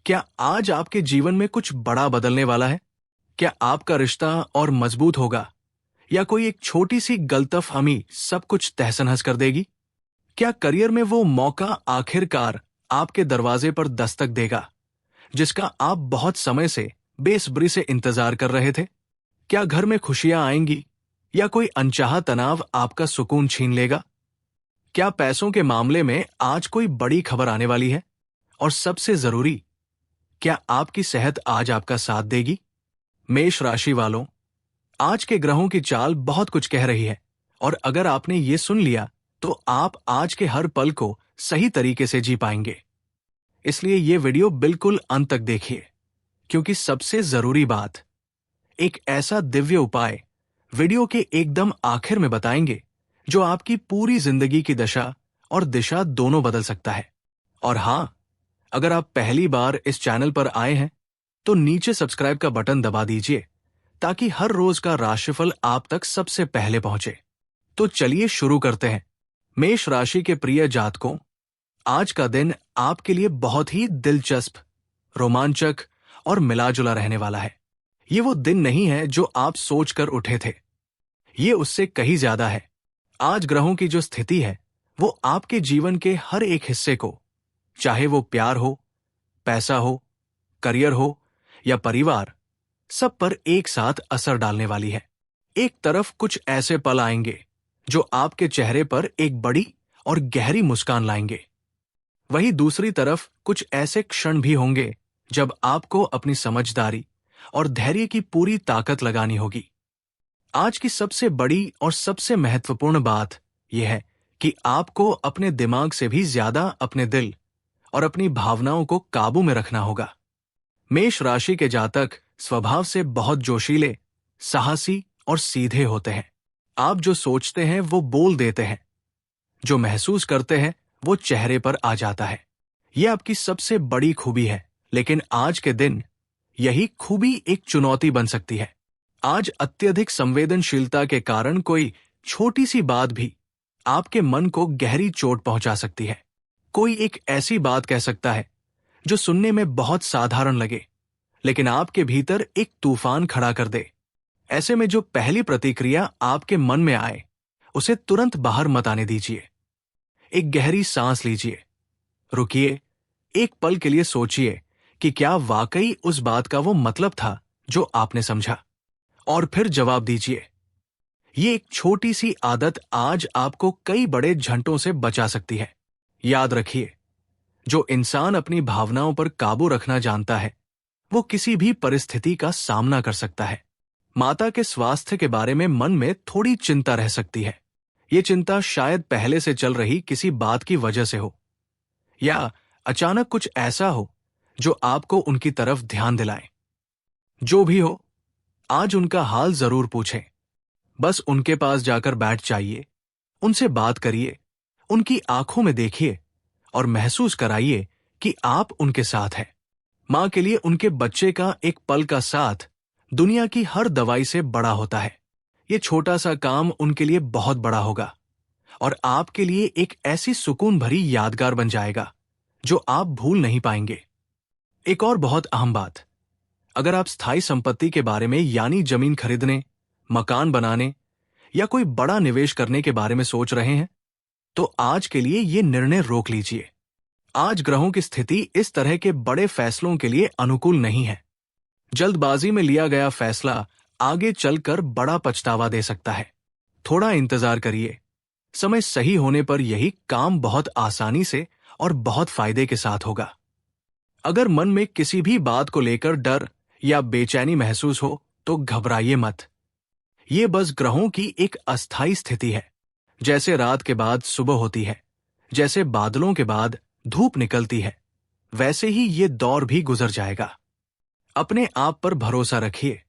क्या आज आपके जीवन में कुछ बड़ा बदलने वाला है? क्या आपका रिश्ता और मजबूत होगा, या कोई एक छोटी सी गलतफहमी सब कुछ तहस-नहस कर देगी? क्या करियर में वो मौका आखिरकार आपके दरवाजे पर दस्तक देगा, जिसका आप बहुत समय से बेसब्री से इंतजार कर रहे थे? क्या घर में खुशियां आएंगी, या कोई अनचाहा तनाव आपका सुकून छीन लेगा? क्या पैसों के मामले में आज कोई बड़ी खबर आने वाली है? और सबसे जरूरी, क्या आपकी सेहत आज आपका साथ देगी? मेष राशि वालों, आज के ग्रहों की चाल बहुत कुछ कह रही है, और अगर आपने ये सुन लिया तो आप आज के हर पल को सही तरीके से जी पाएंगे। इसलिए ये वीडियो बिल्कुल अंत तक देखिए, क्योंकि सबसे जरूरी बात, एक ऐसा दिव्य उपाय वीडियो के एकदम आखिर में बताएंगे जो आपकी पूरी जिंदगी की दशा और दिशा दोनों बदल सकता है। और हां, अगर आप पहली बार इस चैनल पर आए हैं तो नीचे सब्सक्राइब का बटन दबा दीजिए, ताकि हर रोज का राशिफल आप तक सबसे पहले पहुंचे। तो चलिए शुरू करते हैं। मेष राशि के प्रिय जातकों, आज का दिन आपके लिए बहुत ही दिलचस्प, रोमांचक और मिला-जुला रहने वाला है। ये वो दिन नहीं है जो आप सोचकर उठे थे, ये उससे कहीं ज्यादा है। आज ग्रहों की जो स्थिति है वो आपके जीवन के हर एक हिस्से को, चाहे वो प्यार हो, पैसा हो, करियर हो या परिवार, सब पर एक साथ असर डालने वाली है। एक तरफ कुछ ऐसे पल आएंगे जो आपके चेहरे पर एक बड़ी और गहरी मुस्कान लाएंगे। वहीं दूसरी तरफ कुछ ऐसे क्षण भी होंगे जब आपको अपनी समझदारी और धैर्य की पूरी ताकत लगानी होगी। आज की सबसे बड़ी और सबसे महत्वपूर्ण बात यह है कि आपको अपने दिमाग से भी ज्यादा अपने दिल और अपनी भावनाओं को काबू में रखना होगा। मेष राशि के जातक स्वभाव से बहुत जोशीले, साहसी और सीधे होते हैं। आप जो सोचते हैं वो बोल देते हैं, जो महसूस करते हैं वो चेहरे पर आ जाता है। यह आपकी सबसे बड़ी खूबी है, लेकिन आज के दिन यही खूबी एक चुनौती बन सकती है। आज अत्यधिक संवेदनशीलता के कारण कोई छोटी सी बात भी आपके मन को गहरी चोट पहुंचा सकती है। कोई एक ऐसी बात कह सकता है जो सुनने में बहुत साधारण लगे, लेकिन आपके भीतर एक तूफान खड़ा कर दे। ऐसे में जो पहली प्रतिक्रिया आपके मन में आए, उसे तुरंत बाहर मत आने दीजिए। एक गहरी सांस लीजिए, रुकिए, एक पल के लिए सोचिए कि क्या वाकई उस बात का वो मतलब था जो आपने समझा, और फिर जवाब दीजिए। ये एक छोटी सी आदत आज आपको कई बड़े झंटों से बचा सकती है। याद रखिए, जो इंसान अपनी भावनाओं पर काबू रखना जानता है, वो किसी भी परिस्थिति का सामना कर सकता है। माता के स्वास्थ्य के बारे में मन में थोड़ी चिंता रह सकती है। ये चिंता शायद पहले से चल रही किसी बात की वजह से हो, या अचानक कुछ ऐसा हो जो आपको उनकी तरफ ध्यान दिलाए। जो भी हो, आज उनका हाल जरूर पूछें। बस उनके पास जाकर बैठ जाइए, उनसे बात करिए, उनकी आंखों में देखिए और महसूस कराइए कि आप उनके साथ हैं। मां के लिए उनके बच्चे का एक पल का साथ दुनिया की हर दवाई से बड़ा होता है। ये छोटा सा काम उनके लिए बहुत बड़ा होगा, और आपके लिए एक ऐसी सुकून भरी यादगार बन जाएगा जो आप भूल नहीं पाएंगे। एक और बहुत अहम बात, अगर आप स्थायी संपत्ति के बारे में, यानी जमीन खरीदने, मकान बनाने या कोई बड़ा निवेश करने के बारे में सोच रहे हैं, तो आज के लिए ये निर्णय रोक लीजिए। आज ग्रहों की स्थिति इस तरह के बड़े फैसलों के लिए अनुकूल नहीं है। जल्दबाजी में लिया गया फैसला आगे चलकर बड़ा पछतावा दे सकता है। थोड़ा इंतजार करिए, समय सही होने पर यही काम बहुत आसानी से और बहुत फायदे के साथ होगा। अगर मन में किसी भी बात को लेकर डर या बेचैनी महसूस हो तो घबराइए मत। ये बस ग्रहों की एक अस्थायी स्थिति है। जैसे रात के बाद सुबह होती है, जैसे बादलों के बाद धूप निकलती है, वैसे ही ये दौर भी गुजर जाएगा। अपने आप पर भरोसा रखिए।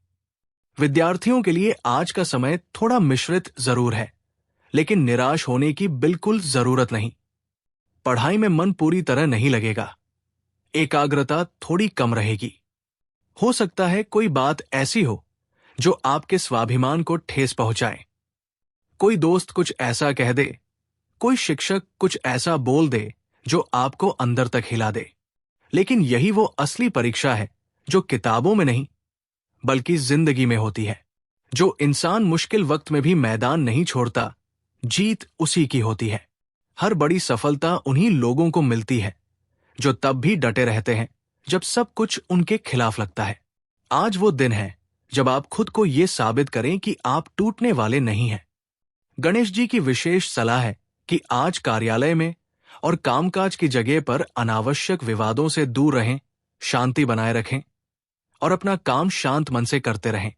विद्यार्थियों के लिए आज का समय थोड़ा मिश्रित जरूर है, लेकिन निराश होने की बिल्कुल जरूरत नहीं। पढ़ाई में मन पूरी तरह नहीं लगेगा, एकाग्रता थोड़ी कम रहेगी। हो सकता है कोई बात ऐसी हो जो आपके स्वाभिमान को ठेस पहुंचाए। कोई दोस्त कुछ ऐसा कह दे, कोई शिक्षक कुछ ऐसा बोल दे जो आपको अंदर तक हिला दे। लेकिन यही वो असली परीक्षा है जो किताबों में नहीं बल्कि जिंदगी में होती है। जो इंसान मुश्किल वक्त में भी मैदान नहीं छोड़ता, जीत उसी की होती है। हर बड़ी सफलता उन्हीं लोगों को मिलती है जो तब भी डटे रहते हैं जब सब कुछ उनके खिलाफ लगता है। आज वो दिन है जब आप खुद को ये साबित करें कि आप टूटने वाले नहीं हैं। गणेश जी की विशेष सलाह है कि आज कार्यालय में और कामकाज की जगह पर अनावश्यक विवादों से दूर रहें, शांति बनाए रखें और अपना काम शांत मन से करते रहें।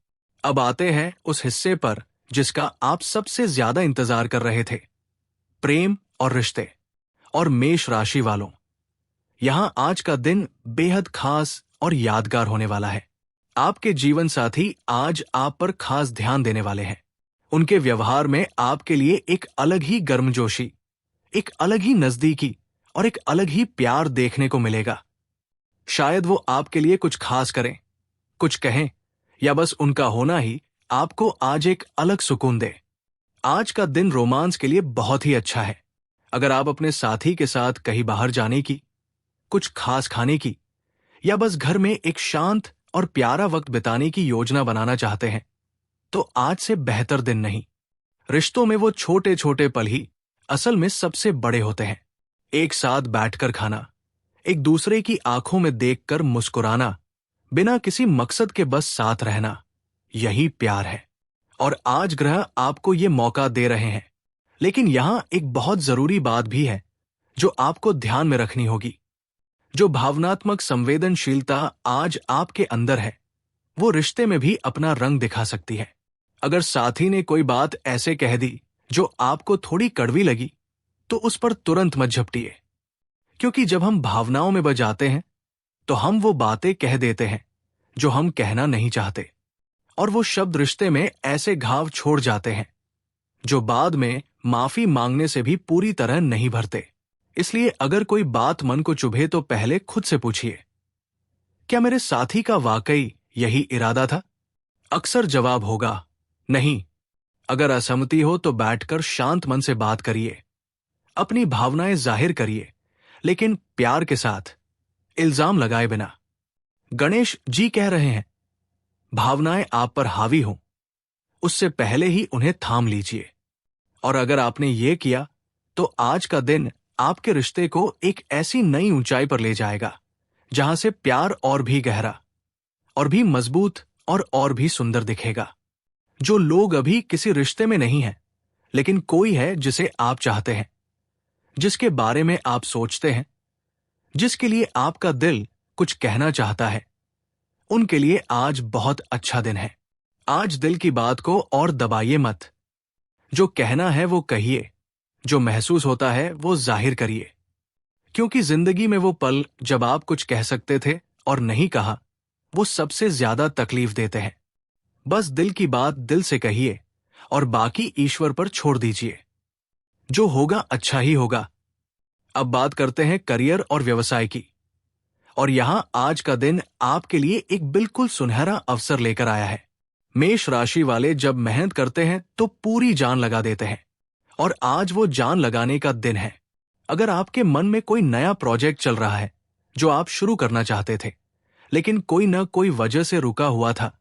अब आते हैं उस हिस्से पर जिसका आप सबसे ज्यादा इंतजार कर रहे थे, प्रेम और रिश्ते। और मेष राशि वालों, यहां आज का दिन बेहद खास और यादगार होने वाला है। आपके जीवन साथी आज आप पर खास ध्यान देने वाले हैं। उनके व्यवहार में आपके लिए एक अलग ही गर्मजोशी, एक अलग ही नजदीकी और एक अलग ही प्यार देखने को मिलेगा। शायद वो आपके लिए कुछ खास करें, कुछ कहें, या बस उनका होना ही आपको आज एक अलग सुकून दे। आज का दिन रोमांस के लिए बहुत ही अच्छा है। अगर आप अपने साथी के साथ कहीं बाहर जाने की, कुछ खास खाने की या बस घर में एक शांत और प्यारा वक्त बिताने की योजना बनाना चाहते हैं, तो आज से बेहतर दिन नहीं। रिश्तों में वो छोटे छोटे पल ही असल में सबसे बड़े होते हैं। एक साथ बैठकर खाना, एक दूसरे की आंखों में देखकर मुस्कुराना, बिना किसी मकसद के बस साथ रहना, यही प्यार है। और आज ग्रह आपको ये मौका दे रहे हैं। लेकिन यहां एक बहुत जरूरी बात भी है जो आपको ध्यान में रखनी होगी। जो भावनात्मक संवेदनशीलता आज आपके अंदर है, वो रिश्ते में भी अपना रंग दिखा सकती है। अगर साथी ने कोई बात ऐसे कह दी जो आपको थोड़ी कड़वी लगी, तो उस पर तुरंत मत झपटिए, क्योंकि जब हम भावनाओं में बह जाते हैं तो हम वो बातें कह देते हैं जो हम कहना नहीं चाहते, और वो शब्द रिश्ते में ऐसे घाव छोड़ जाते हैं जो बाद में माफी मांगने से भी पूरी तरह नहीं भरते। इसलिए अगर कोई बात मन को चुभे तो पहले खुद से पूछिए, क्या मेरे साथी का वाकई यही इरादा था? अक्सर जवाब होगा नहीं। अगर असहमति हो तो बैठकर शांत मन से बात करिए, अपनी भावनाएं जाहिर करिए, लेकिन प्यार के साथ, इल्जाम लगाए बिना। गणेश जी कह रहे हैं, भावनाएं आप पर हावी हों, उससे पहले ही उन्हें थाम लीजिए। और अगर आपने ये किया तो आज का दिन आपके रिश्ते को एक ऐसी नई ऊंचाई पर ले जाएगा जहां से प्यार और भी गहरा, और भी मजबूत और भी सुंदर दिखेगा। जो लोग अभी किसी रिश्ते में नहीं हैं, लेकिन कोई है जिसे आप चाहते हैं, जिसके बारे में आप सोचते हैं, जिसके लिए आपका दिल कुछ कहना चाहता है, उनके लिए आज बहुत अच्छा दिन है। आज दिल की बात को और दबाइए मत। जो कहना है वो कहिए, जो महसूस होता है वो जाहिर करिए, क्योंकि जिंदगी में वो पल जब आप कुछ कह सकते थे और नहीं कहा, वो सबसे ज्यादा तकलीफ देते हैं। बस दिल की बात दिल से कहिए और बाकी ईश्वर पर छोड़ दीजिए। जो होगा अच्छा ही होगा। अब बात करते हैं करियर और व्यवसाय की। और यहां आज का दिन आपके लिए एक बिल्कुल सुनहरा अवसर लेकर आया है। मेष राशि वाले जब मेहनत करते हैं तो पूरी जान लगा देते हैं, और आज वो जान लगाने का दिन है। अगर आपके मन में कोई नया प्रोजेक्ट चल रहा है जो आप शुरू करना चाहते थे, लेकिन कोई न कोई वजह से रुका हुआ था,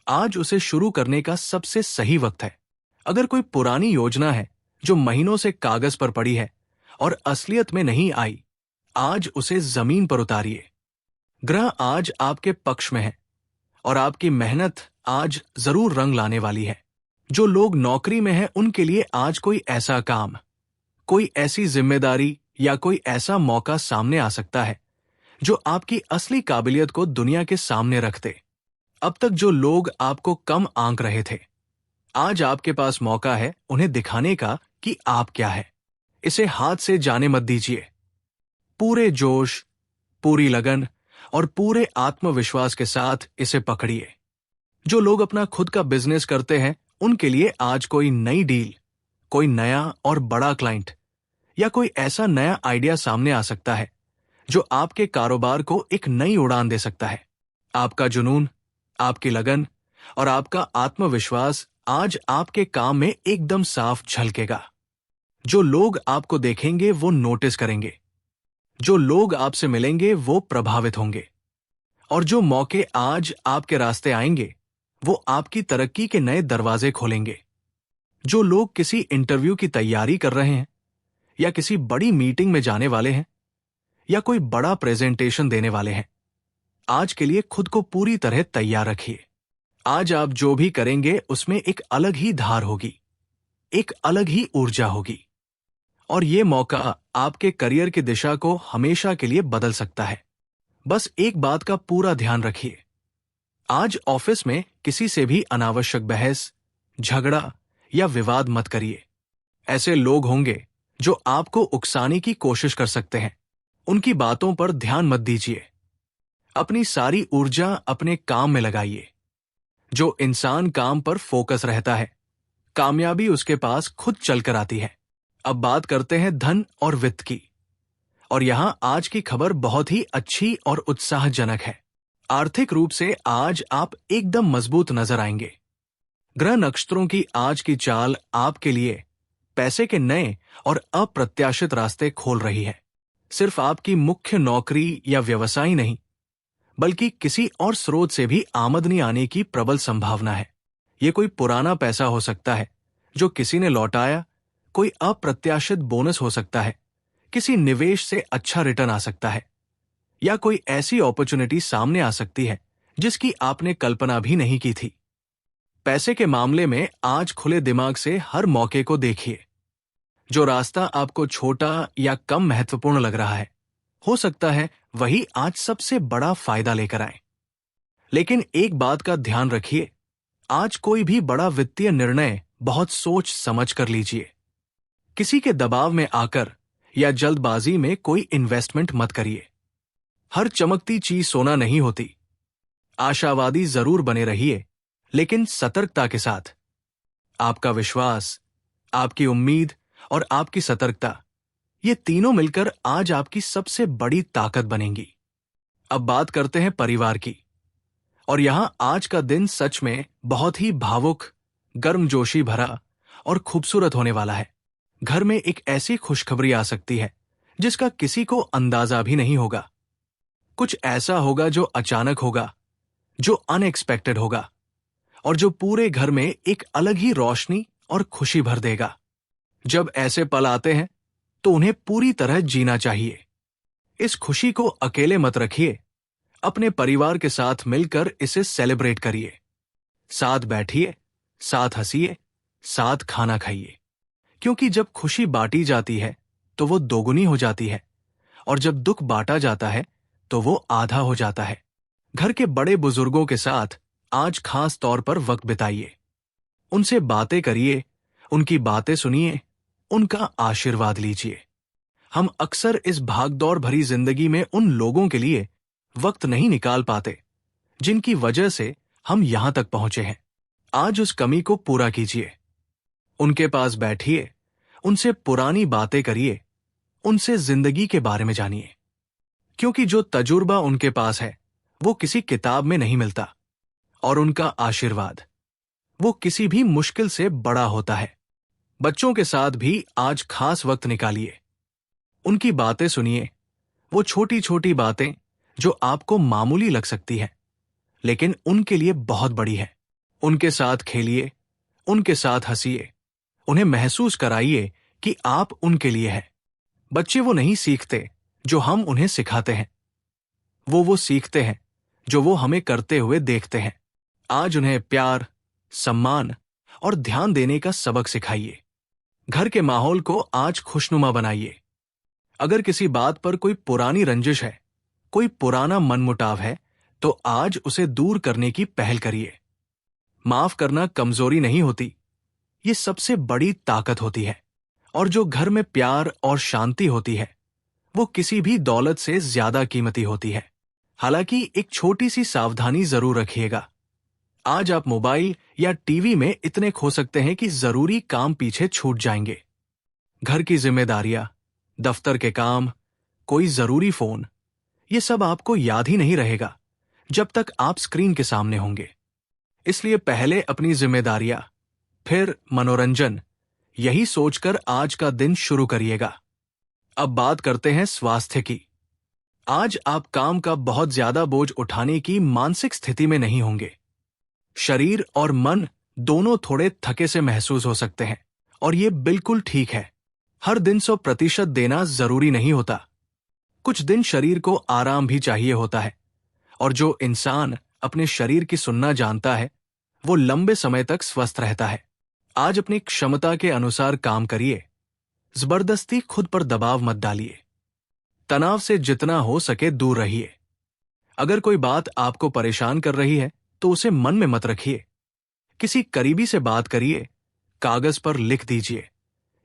आज उसे शुरू करने का सबसे सही वक्त है। अगर कोई पुरानी योजना है जो महीनों से कागज पर पड़ी है और असलियत में नहीं आई, आज उसे जमीन पर उतारिए। ग्रह आज आपके पक्ष में है और आपकी मेहनत आज जरूर रंग लाने वाली है। जो लोग नौकरी में हैं उनके लिए आज कोई ऐसा काम, कोई ऐसी जिम्मेदारी या कोई ऐसा मौका सामने आ सकता है जो आपकी असली काबिलियत को दुनिया के सामने रख दे। अब तक जो लोग आपको कम आंक रहे थे, आज आपके पास मौका है उन्हें दिखाने का कि आप क्या है। इसे हाथ से जाने मत दीजिए। पूरे जोश, पूरी लगन और पूरे आत्मविश्वास के साथ इसे पकड़िए। जो लोग अपना खुद का बिजनेस करते हैं उनके लिए आज कोई नई डील, कोई नया और बड़ा क्लाइंट या कोई ऐसा नया आइडिया सामने आ सकता है जो आपके कारोबार को एक नई उड़ान दे सकता है। आपका जुनून, आपकी लगन और आपका आत्मविश्वास आज आपके काम में एकदम साफ झलकेगा। जो लोग आपको देखेंगे वो नोटिस करेंगे। जो लोग आपसे मिलेंगे वो प्रभावित होंगे, और जो मौके आज आपके रास्ते आएंगे वो आपकी तरक्की के नए दरवाजे खोलेंगे। जो लोग किसी इंटरव्यू की तैयारी कर रहे हैं, या किसी बड़ी मीटिंग में जाने वाले हैं, या कोई बड़ा प्रेजेंटेशन देने वाले हैं, आज के लिए खुद को पूरी तरह तैयार रखिए। आज आप जो भी करेंगे उसमें एक अलग ही धार होगी, एक अलग ही ऊर्जा होगी, और ये मौका आपके करियर की दिशा को हमेशा के लिए बदल सकता है। बस एक बात का पूरा ध्यान रखिए, आज ऑफिस में किसी से भी अनावश्यक बहस, झगड़ा या विवाद मत करिए। ऐसे लोग होंगे जो आपको उकसाने की कोशिश कर सकते हैं, उनकी बातों पर ध्यान मत दीजिए। अपनी सारी ऊर्जा अपने काम में लगाइए। जो इंसान काम पर फोकस रहता है, कामयाबी उसके पास खुद चलकर आती है। अब बात करते हैं धन और वित्त की, और यहां आज की खबर बहुत ही अच्छी और उत्साहजनक है। आर्थिक रूप से आज आप एकदम मजबूत नजर आएंगे। ग्रह नक्षत्रों की आज की चाल आपके लिए पैसे के नए और अप्रत्याशित रास्ते खोल रही है। सिर्फ आपकी मुख्य नौकरी या व्यवसाय नहीं, बल्कि किसी और स्रोत से भी आमदनी आने की प्रबल संभावना है। ये कोई पुराना पैसा हो सकता है जो किसी ने लौटाया, कोई अप्रत्याशित बोनस हो सकता है, किसी निवेश से अच्छा रिटर्न आ सकता है, या कोई ऐसी अपॉर्चुनिटी सामने आ सकती है जिसकी आपने कल्पना भी नहीं की थी। पैसे के मामले में आज खुले दिमाग से हर मौके को देखिए। जो रास्ता आपको छोटा या कम महत्वपूर्ण लग रहा है, हो सकता है वही आज सबसे बड़ा फायदा लेकर आए। लेकिन एक बात का ध्यान रखिए, आज कोई भी बड़ा वित्तीय निर्णय बहुत सोच समझ कर लीजिए। किसी के दबाव में आकर या जल्दबाजी में कोई इन्वेस्टमेंट मत करिए। हर चमकती चीज सोना नहीं होती। आशावादी जरूर बने रहिए, लेकिन सतर्कता के साथ। आपका विश्वास, आपकी उम्मीद और आपकी सतर्कता, ये तीनों मिलकर आज आपकी सबसे बड़ी ताकत बनेंगी। अब बात करते हैं परिवार की, और यहां आज का दिन सच में बहुत ही भावुक, गर्मजोशी भरा और खूबसूरत होने वाला है। घर में एक ऐसी खुशखबरी आ सकती है जिसका किसी को अंदाजा भी नहीं होगा। कुछ ऐसा होगा जो अचानक होगा, जो अनएक्सपेक्टेड होगा, और जो पूरे घर में एक अलग ही रोशनी और खुशी भर देगा। जब ऐसे पल आते हैं तो उन्हें पूरी तरह जीना चाहिए। इस खुशी को अकेले मत रखिए, अपने परिवार के साथ मिलकर इसे सेलिब्रेट करिए। साथ बैठिए, साथ हंसिए, साथ खाना खाइए, क्योंकि जब खुशी बांटी जाती है तो वो दोगुनी हो जाती है, और जब दुख बांटा जाता है तो वो आधा हो जाता है। घर के बड़े बुजुर्गों के साथ आज खास तौर पर वक्त बिताइए। उनसे बातें करिए, उनकी बातें सुनिए, उनका आशीर्वाद लीजिए। हम अक्सर इस भागदौड़ भरी जिंदगी में उन लोगों के लिए वक्त नहीं निकाल पाते जिनकी वजह से हम यहां तक पहुंचे हैं। आज उस कमी को पूरा कीजिए। उनके पास बैठिए, उनसे पुरानी बातें करिए, उनसे जिंदगी के बारे में जानिए, क्योंकि जो तजुर्बा उनके पास है वो किसी किताब में नहीं मिलता, और उनका आशीर्वाद वो किसी भी मुश्किल से बड़ा होता है। बच्चों के साथ भी आज खास वक्त निकालिए। उनकी बातें सुनिए, वो छोटी छोटी बातें जो आपको मामूली लग सकती हैं, लेकिन उनके लिए बहुत बड़ी है। उनके साथ खेलिए, उनके साथ हंसिए, उन्हें महसूस कराइए कि आप उनके लिए हैं। बच्चे वो नहीं सीखते जो हम उन्हें सिखाते हैं, वो सीखते हैं जो वो हमें करते हुए देखते हैं। आज उन्हें प्यार, सम्मान और ध्यान देने का सबक सिखाइए। घर के माहौल को आज खुशनुमा बनाइए। अगर किसी बात पर कोई पुरानी रंजिश है, कोई पुराना मनमुटाव है, तो आज उसे दूर करने की पहल करिए। माफ करना कमजोरी नहीं होती, ये सबसे बड़ी ताकत होती है। और जो घर में प्यार और शांति होती है वो किसी भी दौलत से ज्यादा कीमती होती है। हालांकि एक छोटी सी सावधानी जरूर रखिएगा। आज आप मोबाइल या टीवी में इतने खो सकते हैं कि जरूरी काम पीछे छूट जाएंगे। घर की जिम्मेदारियां, दफ्तर के काम, कोई जरूरी फोन, ये सब आपको याद ही नहीं रहेगा जब तक आप स्क्रीन के सामने होंगे। इसलिए पहले अपनी जिम्मेदारियां, फिर मनोरंजन, यही सोचकर आज का दिन शुरू करिएगा। अब बात करते हैं स्वास्थ्य की। आज आप काम का बहुत ज्यादा बोझ उठाने की मानसिक स्थिति में नहीं होंगे। शरीर और मन दोनों थोड़े थके से महसूस हो सकते हैं, और ये बिल्कुल ठीक है। हर दिन 100% देना जरूरी नहीं होता। कुछ दिन शरीर को आराम भी चाहिए होता है, और जो इंसान अपने शरीर की सुनना जानता है वो लंबे समय तक स्वस्थ रहता है। आज अपनी क्षमता के अनुसार काम करिए। जबरदस्ती खुद पर दबाव मत डालिए। तनाव से जितना हो सके दूर रहिए। अगर कोई बात आपको परेशान कर रही है तो उसे मन में मत रखिए। किसी करीबी से बात करिए, कागज पर लिख दीजिए,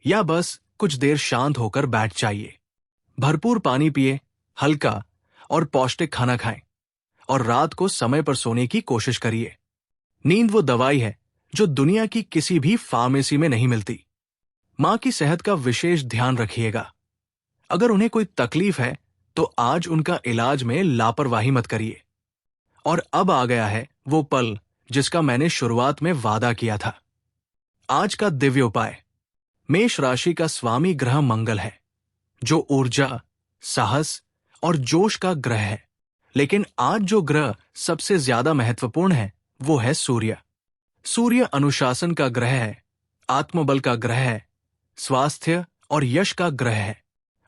या बस कुछ देर शांत होकर बैठ जाइए। भरपूर पानी पिए, हल्का और पौष्टिक खाना खाएं, और रात को समय पर सोने की कोशिश करिए। नींद वो दवाई है जो दुनिया की किसी भी फार्मेसी में नहीं मिलती। मां की सेहत का विशेष ध्यान रखिएगा। अगर उन्हें कोई तकलीफ है तो आज उनका इलाज में लापरवाही मत करिए। और अब आ गया है वो पल जिसका मैंने शुरुआत में वादा किया था। आज का दिव्य उपाय। मेष राशि का स्वामी ग्रह मंगल है, जो ऊर्जा, साहस और जोश का ग्रह है। लेकिन आज जो ग्रह सबसे ज्यादा महत्वपूर्ण है वो है सूर्य। सूर्य अनुशासन का ग्रह है, आत्मबल का ग्रह है, स्वास्थ्य और यश का ग्रह है।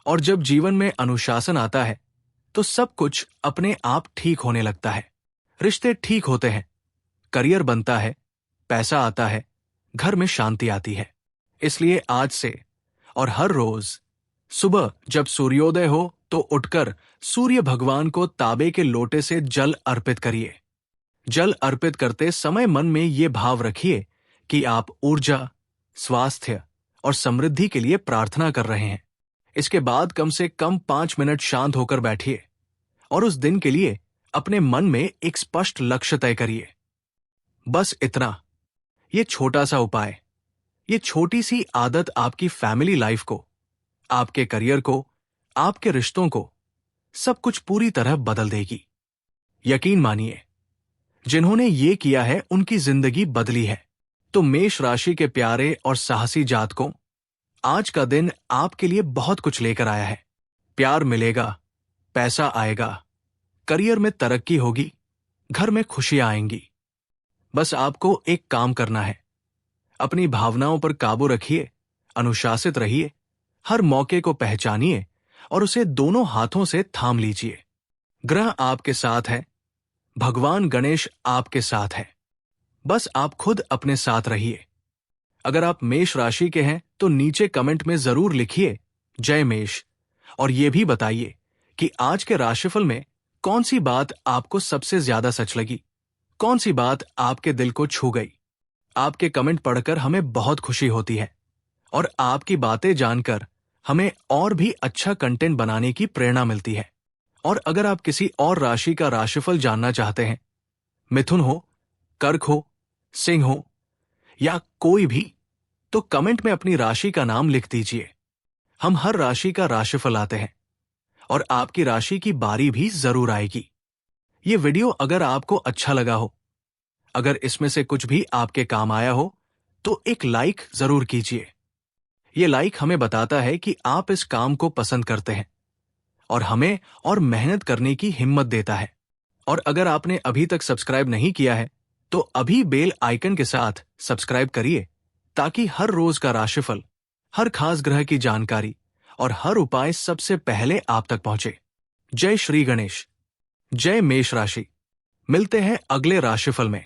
और जब जीवन में अनुशासन आता है तो सब कुछ अपने आप ठीक होने लगता है। रिश्ते ठीक होते हैं, करियर बनता है, पैसा आता है, घर में शांति आती है। इसलिए आज से और हर रोज सुबह जब सूर्योदय हो तो उठकर सूर्य भगवान को तांबे के लोटे से जल अर्पित करिए। जल अर्पित करते समय मन में ये भाव रखिए कि आप ऊर्जा, स्वास्थ्य और समृद्धि के लिए प्रार्थना कर रहे हैं। इसके बाद कम से कम 5 मिनट शांत होकर बैठिए और उस दिन के लिए अपने मन में एक स्पष्ट लक्ष्य तय करिए। बस इतना। ये छोटा सा उपाय, ये छोटी सी आदत आपकी फैमिली लाइफ को, आपके करियर को, आपके रिश्तों को, सब कुछ पूरी तरह बदल देगी। यकीन मानिए, जिन्होंने ये किया है उनकी जिंदगी बदली है। तो मेष राशि के प्यारे और साहसी जातकों, आज का दिन आपके लिए बहुत कुछ लेकर आया है। प्यार मिलेगा, पैसा आएगा, करियर में तरक्की होगी, घर में खुशियां आएंगी। बस आपको एक काम करना है। अपनी भावनाओं पर काबू रखिए, अनुशासित रहिए, हर मौके को पहचानिए और उसे दोनों हाथों से थाम लीजिए। ग्रह आपके साथ है, भगवान गणेश आपके साथ है। बस आप खुद अपने साथ रहिए। अगर आप मेष राशि के हैं तो नीचे कमेंट में जरूर लिखिए जय मेष, और ये भी बताइए कि आज के राशिफल में कौन सी बात आपको सबसे ज्यादा सच लगी, कौन सी बात आपके दिल को छू गई। आपके कमेंट पढ़कर हमें बहुत खुशी होती है, और आपकी बातें जानकर हमें और भी अच्छा कंटेंट बनाने की प्रेरणा मिलती है। और अगर आप किसी और राशि का राशिफल जानना चाहते हैं, मिथुन हो, कर्क हो, सिंह हो या कोई भी, तो कमेंट में अपनी राशि का नाम लिख दीजिए। हम हर राशि का राशिफल आते हैं और आपकी राशि की बारी भी जरूर आएगी। ये वीडियो अगर आपको अच्छा लगा हो, अगर इसमें से कुछ भी आपके काम आया हो, तो एक लाइक जरूर कीजिए। ये लाइक हमें बताता है कि आप इस काम को पसंद करते हैं और हमें और मेहनत करने की हिम्मत देता है। और अगर आपने अभी तक सब्सक्राइब नहीं किया है तो अभी बेल आइकन के साथ सब्सक्राइब करिए, ताकि हर रोज का राशिफल, हर खास ग्रह की जानकारी और हर उपाय सबसे पहले आप तक पहुंचे। जय श्री गणेश। जय मेष राशि। मिलते हैं अगले राशिफल में।